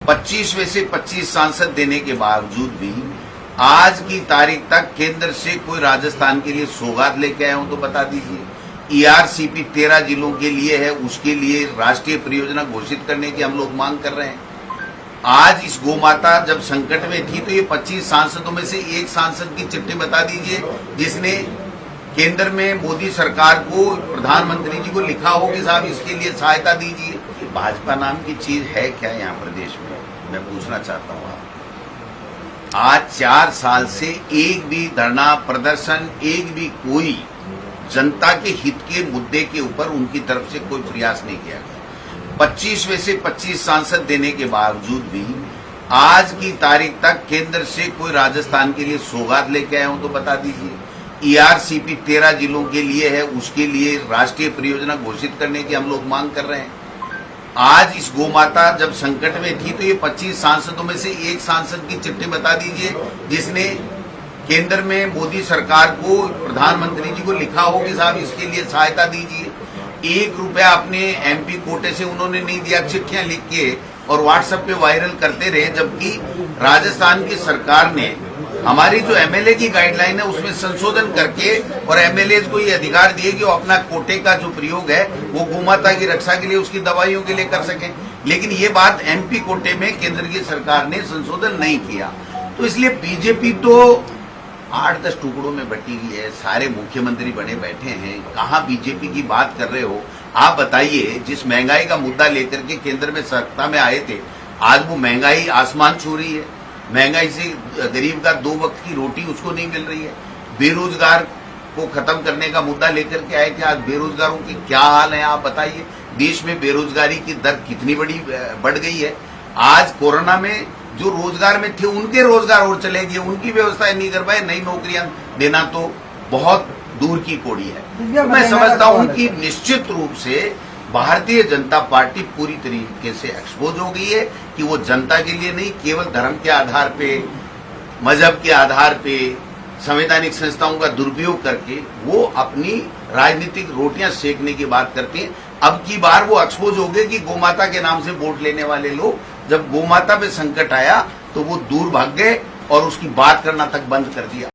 25 में से 25 सांसद देने के बावजूद भी आज की तारीख तक केंद्र से कोई राजस्थान के लिए सौगात लेके आए हो तो बता दीजिए। ईआरसीपी 13 जिलों के लिए है, उसके लिए राष्ट्रीय परियोजना घोषित करने की हम लोग मांग कर रहे हैं। आज इस गोमाता जब संकट में थी तो ये 25 सांसदों में से एक सांसद की चिट्ठी बता दीजिए जिसने केंद्र में मोदी सरकार को, प्रधानमंत्री जी को लिखा हो कि साहब इसके लिए सहायता दीजिए। भाजपा नाम की चीज है क्या यहाँ प्रदेश में, मैं पूछना चाहता हूँ। आज 4 साल से एक भी धरना प्रदर्शन, एक भी कोई जनता के हित के मुद्दे के ऊपर उनकी तरफ से कोई प्रयास नहीं किया गया। 25 में से 25 सांसद देने के बावजूद भी आज की तारीख तक केंद्र से कोई राजस्थान के लिए सौगात लेके आए हो तो बता दीजिए। ईआरसीपी 13 जिलों के लिए है, उसके लिए राष्ट्रीय परियोजना घोषित करने की हम लोग मांग कर रहे हैं। आज इस गोमाता जब संकट में थी तो ये 25 सांसदों में से एक सांसद की चिट्ठी बता दीजिए जिसने केंद्र में मोदी सरकार को, प्रधानमंत्री जी को लिखा हो कि साहब इसके लिए सहायता दीजिए। 1 रुपया अपने एमपी कोटे से उन्होंने नहीं दिया, चिट्ठियां लिख के और व्हाट्सएप पे वायरल करते रहे, जबकि राजस्थान की सरकार ने हमारी जो एमएलए की गाइडलाइन है उसमें संशोधन करके और एमएलए को ये अधिकार दिए कि वो अपना कोटे का जो प्रयोग है वो गोमाता की रक्षा के लिए, उसकी दवाइयों के लिए कर सकें। लेकिन ये बात एमपी कोटे में केंद्र की सरकार ने संशोधन नहीं किया। तो इसलिए बीजेपी तो 8-10 टुकड़ों में बटी हुई है, सारे मुख्यमंत्री बने बैठे हैं। कहाँ बीजेपी की बात कर रहे हो आप बताइए। जिस महंगाई का मुद्दा लेकर के केंद्र में सत्ता में आए थे, आज वो महंगाई आसमान छू रही है। महंगाई से गरीब का 2 वक्त की रोटी उसको नहीं मिल रही है। बेरोजगार को खत्म करने का मुद्दा लेकर के आए थे, आज बेरोजगारों की क्या हाल है आप बताइए। देश में बेरोजगारी की दर कितनी बढ़ गई है। आज कोरोना में जो रोजगार में थे उनके रोजगार और चले गए, उनकी व्यवस्था नहीं कर पाए, नई नौकरियां देना तो बहुत दूर की कौड़ी है। तो मैं समझता हूं कि निश्चित रूप से भारतीय जनता पार्टी पूरी तरीके से एक्सपोज हो गई है कि वो जनता के लिए नहीं, केवल धर्म के आधार पे, मजहब के आधार पे, संवैधानिक संस्थाओं का दुरुपयोग करके वो अपनी राजनीतिक रोटियां सेकने की बात करती हैं। अब की बार वो एक्सपोज हो गए कि गोमाता के नाम से वोट लेने वाले लोग, जब गोमाता पे संकट आया तो वो दूर भाग गए और उसकी बात करना तक बंद कर दिया।